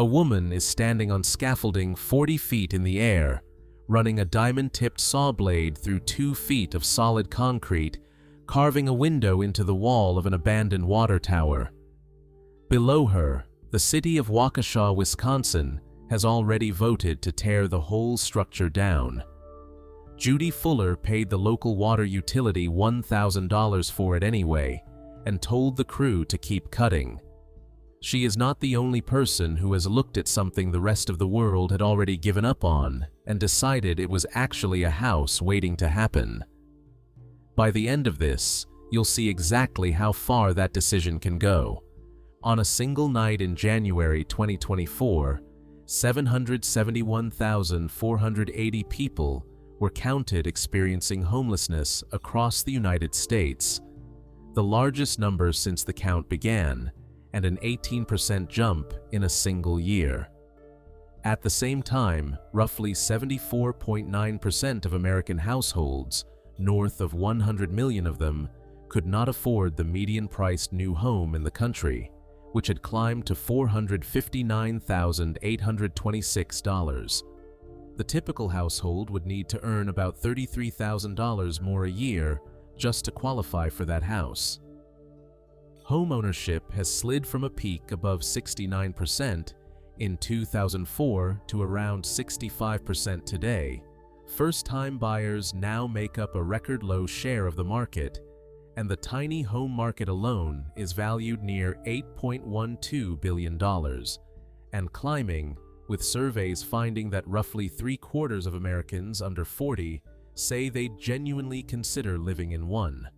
A woman is standing on scaffolding 40 feet in the air, running a diamond-tipped saw blade through 2 feet of solid concrete, carving a window into the wall of an abandoned water tower. Below her, the city of Waukesha, Wisconsin, has already voted to tear the whole structure down. Judy Fuller paid the local water utility $1,000 for it anyway, and told the crew to keep cutting. She is not the only person who has looked at something the rest of the world had already given up on and decided it was actually a house waiting to happen. By the end of this, you'll see exactly how far that decision can go. On a single night in January 2024, 771,480 people were counted experiencing homelessness across the United States, the largest number since the count began, and an 18% jump in a single year. At the same time, roughly 74.9% of American households, north of 100 million of them, could not afford the median-priced new home in the country, which had climbed to $459,826. The typical household would need to earn about $33,000 more a year just to qualify for that house. Homeownership has slid from a peak above 69% in 2004 to around 65% today. First-time buyers now make up a record-low share of the market, and the tiny home market alone is valued near $8.12 billion, and climbing, with surveys finding that roughly 3/4 of Americans under 40 say they genuinely consider living in one.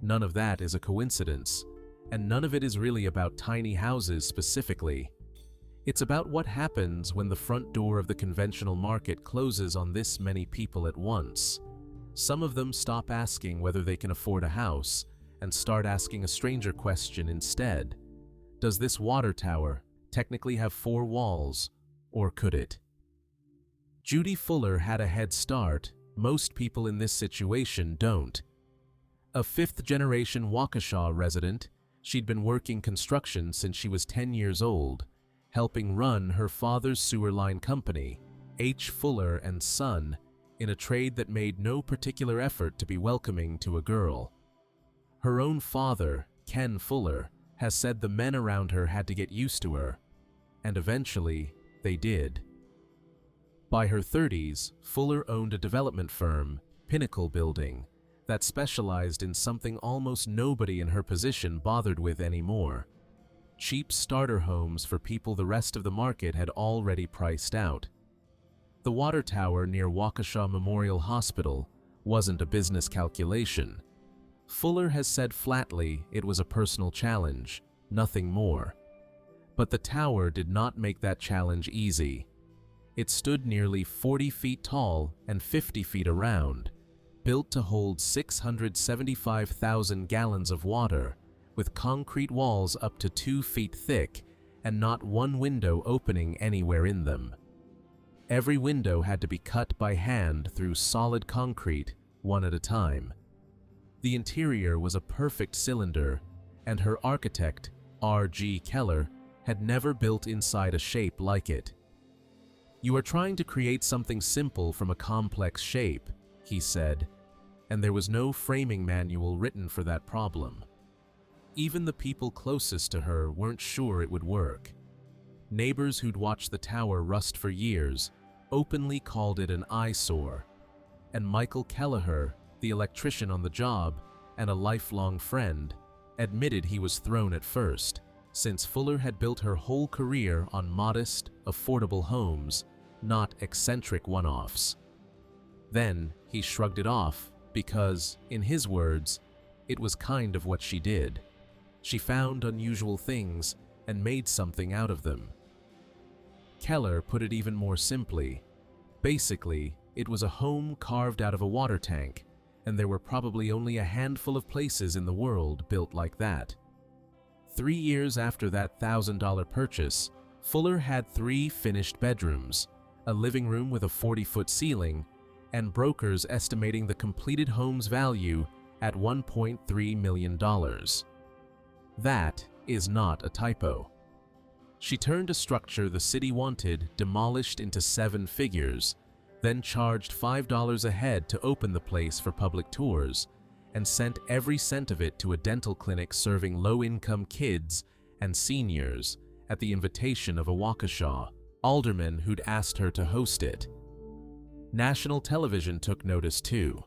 None of that is a coincidence, and none of it is really about tiny houses specifically. It's about what happens when the front door of the conventional market closes on this many people at once. Some of them stop asking whether they can afford a house and start asking a stranger question instead. Does this water tower technically have 4 walls, or could it? Judy Fuller had a head start. Most people in this situation don't. A 5th-generation Waukesha resident, she'd been working construction since she was 10 years old, helping run her father's sewer line company, H. Fuller and Son, in a trade that made no particular effort to be welcoming to a girl. Her own father, Ken Fuller, has said the men around her had to get used to her, and eventually they did. By her 30s, Fuller owned a development firm, Pinnacle Building, that specialized in something almost nobody in her position bothered with anymore: cheap starter homes for people the rest of the market had already priced out. The water tower near Waukesha Memorial Hospital wasn't a business calculation. Fuller has said flatly it was a personal challenge, nothing more. But the tower did not make that challenge easy. It stood nearly 40 feet tall and 50 feet around, built to hold 675,000 gallons of water, with concrete walls up to 2 feet thick and not one window opening anywhere in them. Every window had to be cut by hand through solid concrete, one at a time. The interior was a perfect cylinder, and her architect, R.G. Keller, had never built inside a shape like it. "You are trying to create something simple from a complex shape," he said, and there was no framing manual written for that problem. Even the people closest to her weren't sure it would work. Neighbors who'd watched the tower rust for years openly called it an eyesore, and Michael Kelleher, the electrician on the job and a lifelong friend, admitted he was thrown at first, since Fuller had built her whole career on modest, affordable homes, not eccentric one-offs. Then he shrugged it off because, in his words, it was kind of what she did. She found unusual things and made something out of them. Keller put it even more simply. Basically, it was a home carved out of a water tank, and there were probably only a handful of places in the world built like that. 3 years after that $1,000 purchase, Fuller had 3 finished bedrooms, a living room with a 40-foot ceiling, and brokers estimating the completed home's value at $1.3 million. That is not a typo. She turned a structure the city wanted demolished into 7 figures, then charged $5 a head to open the place for public tours, and sent every cent of it to a dental clinic serving low-income kids and seniors at the invitation of a Waukesha alderman who'd asked her to host it. National television took notice too.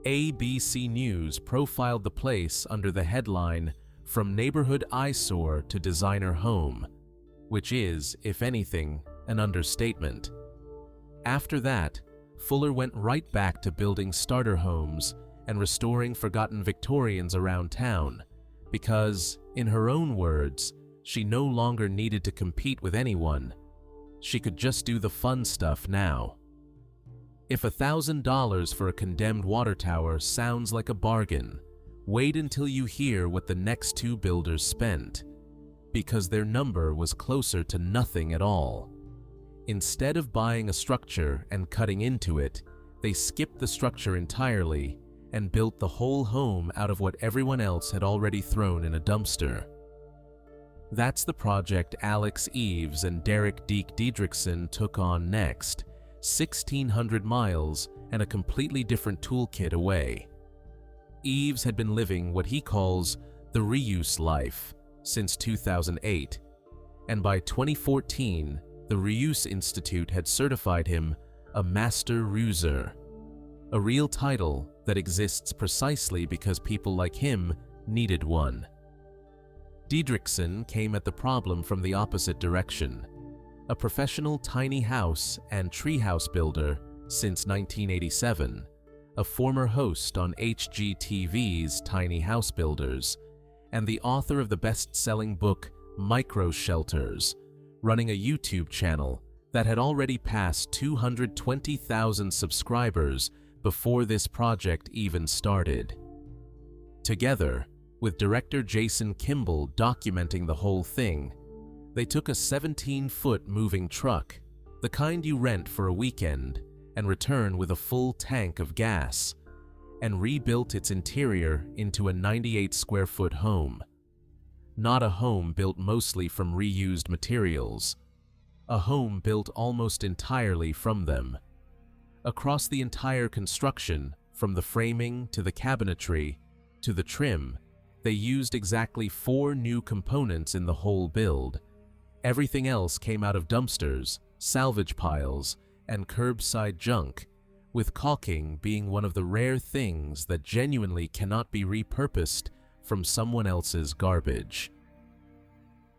ABC News profiled the place under the headline, "From Neighborhood Eyesore to Designer Home," which is, if anything, an understatement. After that, Fuller went right back to building starter homes and restoring forgotten Victorians around town, because, in her own words, she no longer needed to compete with anyone. She could just do the fun stuff now. If $1,000 for a condemned water tower sounds like a bargain, wait until you hear what the next 2 builders spent, because their number was closer to nothing at all. Instead of buying a structure and cutting into it, they skipped the structure entirely and built the whole home out of what everyone else had already thrown in a dumpster. That's the project Alex Eves and Derek Deke Diedrichson took on next, 1,600 miles and a completely different toolkit away. Eves had been living what he calls the reuse life since 2008, and by 2014, the Reuse Institute had certified him a Master Reuser, a real title that exists precisely because people like him needed one. Diedrichson came at the problem from the opposite direction. A professional tiny house and treehouse builder since 1987, a former host on HGTV's Tiny House Builders, and the author of the best-selling book Micro Shelters, running a YouTube channel that had already passed 220,000 subscribers before this project even started. Together, with director Jason Kimball documenting the whole thing, they took a 17-foot moving truck, the kind you rent for a weekend and return with a full tank of gas, and rebuilt its interior into a 98-square-foot home. Not a home built mostly from reused materials, a home built almost entirely from them. Across the entire construction, from the framing to the cabinetry to the trim, they used exactly 4 new components in the whole build. Everything else came out of dumpsters, salvage piles, and curbside junk, with caulking being one of the rare things that genuinely cannot be repurposed from someone else's garbage.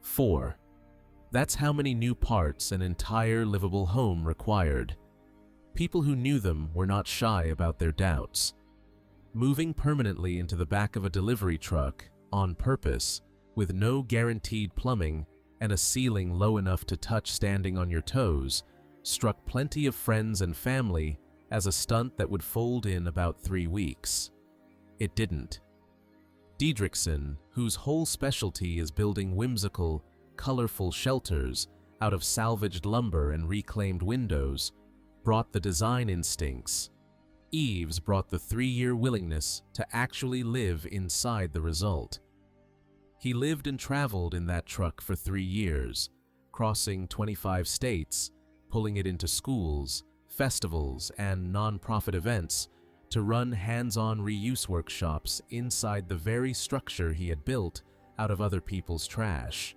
4. That's how many new parts an entire livable home required. People who knew them were not shy about their doubts. Moving permanently into the back of a delivery truck, on purpose, with no guaranteed plumbing and a ceiling low enough to touch standing on your toes, struck plenty of friends and family as a stunt that would fold in about 3 weeks. It didn't. Diedrichson, whose whole specialty is building whimsical, colorful shelters out of salvaged lumber and reclaimed windows, brought the design instincts. Eves brought the 3-year willingness to actually live inside the result. He lived and traveled in that truck for 3 years, crossing 25 states, pulling it into schools, festivals, and non-profit events to run hands-on reuse workshops inside the very structure he had built out of other people's trash.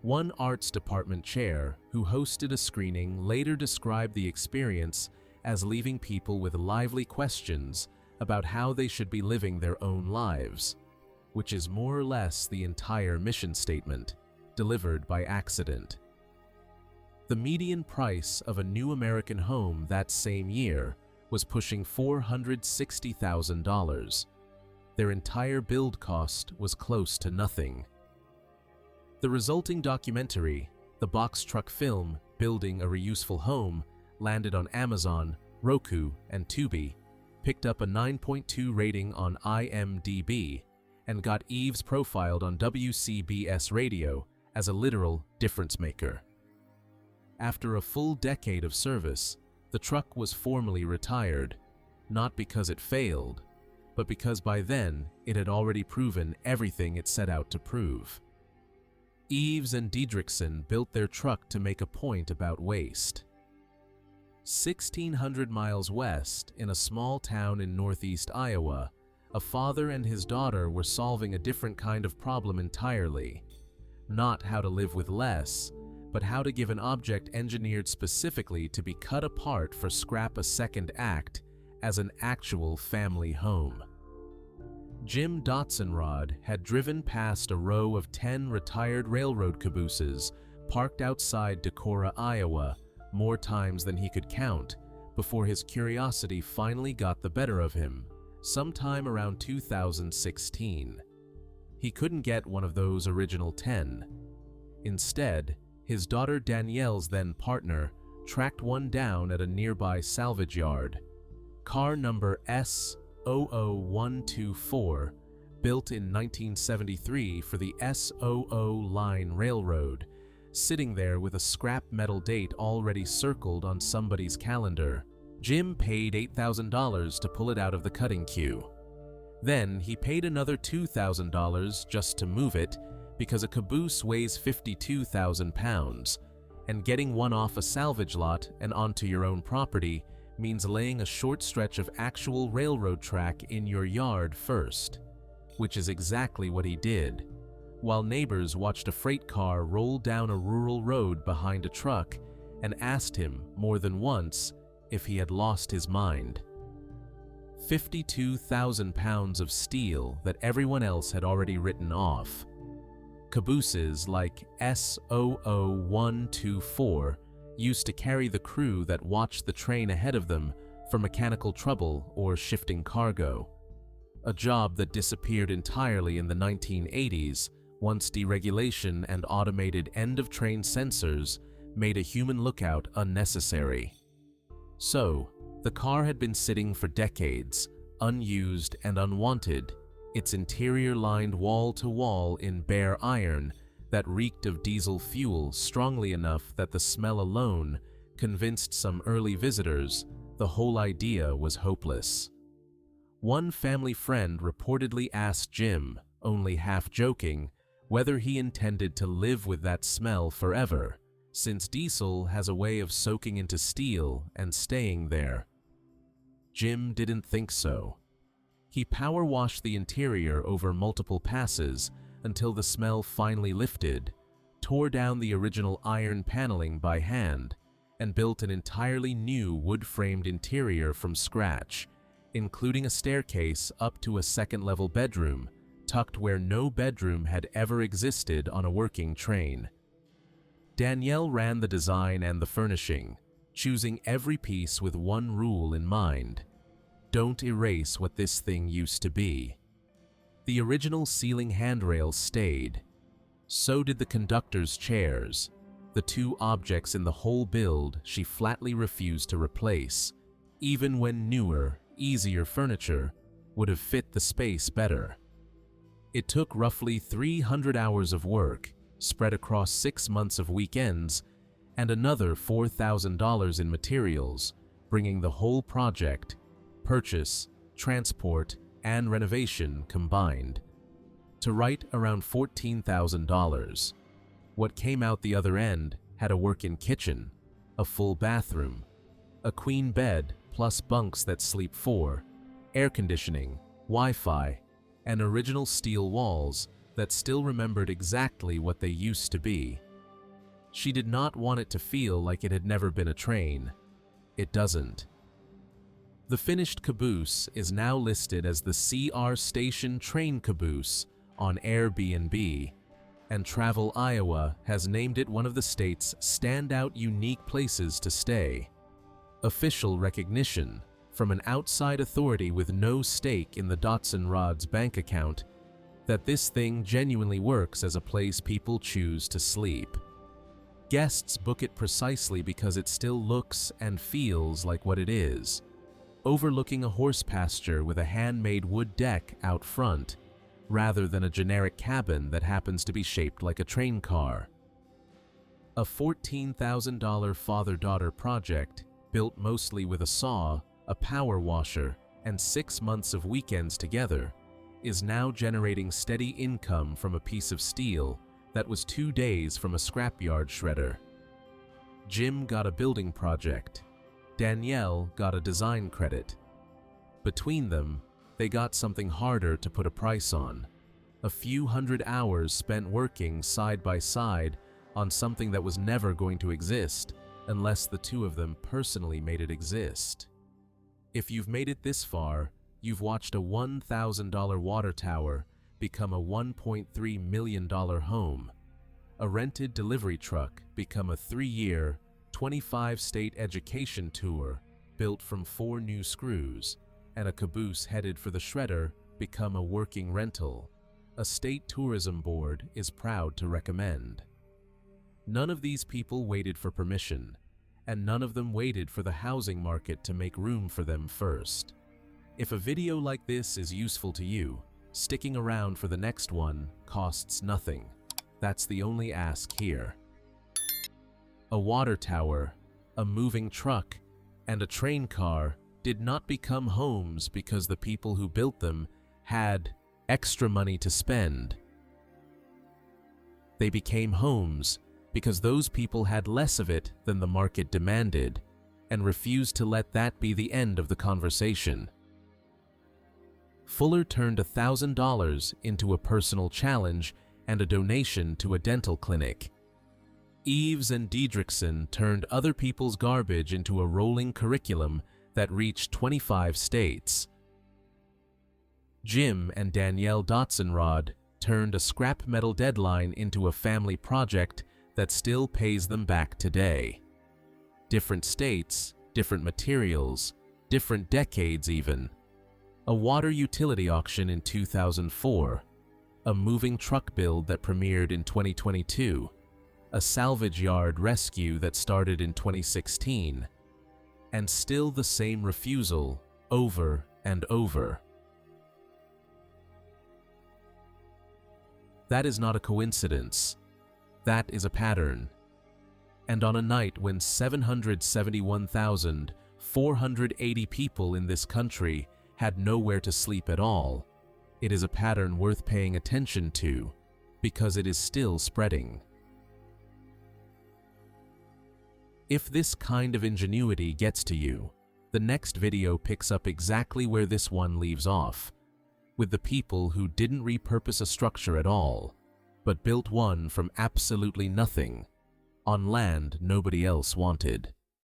One arts department chair who hosted a screening later described the experience as leaving people with lively questions about how they should be living their own lives, which is more or less the entire mission statement, delivered by accident. The median price of a new American home that same year was pushing $460,000. Their entire build cost was close to nothing. The resulting documentary, the box truck film Building a Reuseful Home, landed on Amazon, Roku, and Tubi, picked up a 9.2 rating on IMDb, and got Eves profiled on WCBS Radio as a literal difference maker. After a full decade of service, the truck was formally retired, not because it failed, but because by then it had already proven everything it set out to prove. Eves and Diedrichson built their truck to make a point about waste. 1,600 miles west, in a small town in northeast Iowa, a father and his daughter were solving a different kind of problem entirely. Not how to live with less, but how to give an object engineered specifically to be cut apart for scrap a second act as an actual family home. Jim Dotzenrod had driven past a row of 10 retired railroad cabooses parked outside Decorah, Iowa, more times than he could count before his curiosity finally got the better of him, sometime around 2016. He couldn't get one of those original 10. Instead, his daughter Danielle's then partner tracked one down at a nearby salvage yard. Car number S00124, built in 1973 for the S00 Line Railroad, sitting there with a scrap metal date already circled on somebody's calendar. Jim paid $8,000 to pull it out of the cutting queue. Then he paid another $2,000 just to move it because a caboose weighs 52,000 pounds, and getting one off a salvage lot and onto your own property means laying a short stretch of actual railroad track in your yard first, which is exactly what he did, while neighbors watched a freight car roll down a rural road behind a truck and asked him more than once if he had lost his mind. 52,000 pounds of steel that everyone else had already written off. Cabooses like S00124 used to carry the crew that watched the train ahead of them for mechanical trouble or shifting cargo, a job that disappeared entirely in the 1980s once deregulation and automated end-of-train sensors made a human lookout unnecessary. So, the car had been sitting for decades, unused and unwanted, its interior lined wall-to-wall in bare iron that reeked of diesel fuel strongly enough that the smell alone convinced some early visitors the whole idea was hopeless. One family friend reportedly asked Jim, only half joking, whether he intended to live with that smell forever, since diesel has a way of soaking into steel and staying there. Jim didn't think so. He power washed the interior over multiple passes until the smell finally lifted, tore down the original iron paneling by hand, and built an entirely new wood-framed interior from scratch, including a staircase up to a second-level bedroom, tucked where no bedroom had ever existed on a working train. Danielle ran the design and the furnishing, choosing every piece with one rule in mind: don't erase what this thing used to be. The original ceiling handrails stayed. So did the conductor's chairs, the two objects in the whole build she flatly refused to replace, even when newer, easier furniture would have fit the space better. It took roughly 300 hours of work, spread across 6 months of weekends, and another $4,000 in materials, bringing the whole project, purchase, transport, and renovation combined, to right around $14,000. What came out the other end had a work-in kitchen, a full bathroom, a queen bed plus bunks that sleep 4, air conditioning, Wi-Fi, and original steel walls that still remembered exactly what they used to be. She did not want it to feel like it had never been a train. It doesn't. The finished caboose is now listed as the CR Station Train Caboose on Airbnb, and Travel Iowa has named it one of the state's standout unique places to stay. Official recognition from an outside authority with no stake in the Dotzenrod's bank account that this thing genuinely works as a place people choose to sleep. Guests book it precisely because it still looks and feels like what it is, overlooking a horse pasture with a handmade wood deck out front, rather than a generic cabin that happens to be shaped like a train car. A $14,000 father-daughter project, built mostly with a saw, a power washer, and 6 months of weekends together, is now generating steady income from a piece of steel that was 2 days from a scrapyard shredder. Jim got a building project. Danielle got a design credit. Between them, they got something harder to put a price on. A few hundred hours spent working side by side on something that was never going to exist unless the two of them personally made it exist. If you've made it this far, you've watched a $1,000 water tower become a $1.3 million home, a rented delivery truck become a 3-year, 25-state education tour built from 4 new screws, and a caboose headed for the shredder become a working rental a state tourism board is proud to recommend. None of these people waited for permission, and none of them waited for the housing market to make room for them first. If a video like this is useful to you, sticking around for the next one costs nothing. That's the only ask here. A water tower, a moving truck, and a train car did not become homes because the people who built them had extra money to spend. They became homes because those people had less of it than the market demanded and refused to let that be the end of the conversation. Fuller turned $1,000 into a personal challenge and a donation to a dental clinic. Eves and Diedrichson turned other people's garbage into a rolling curriculum that reached 25 states. Jim and Danielle Dotzenrod turned a scrap metal deadline into a family project that still pays them back today. Different states, different materials, different decades even. A water utility auction in 2004, a moving truck build that premiered in 2022, a salvage yard rescue that started in 2016, and still the same refusal over and over. That is not a coincidence. That is a pattern. And on a night when 771,480 people in this country had nowhere to sleep at all, it is a pattern worth paying attention to because it is still spreading. If this kind of ingenuity gets to you, the next video picks up exactly where this one leaves off, with the people who didn't repurpose a structure at all, but built one from absolutely nothing, on land nobody else wanted.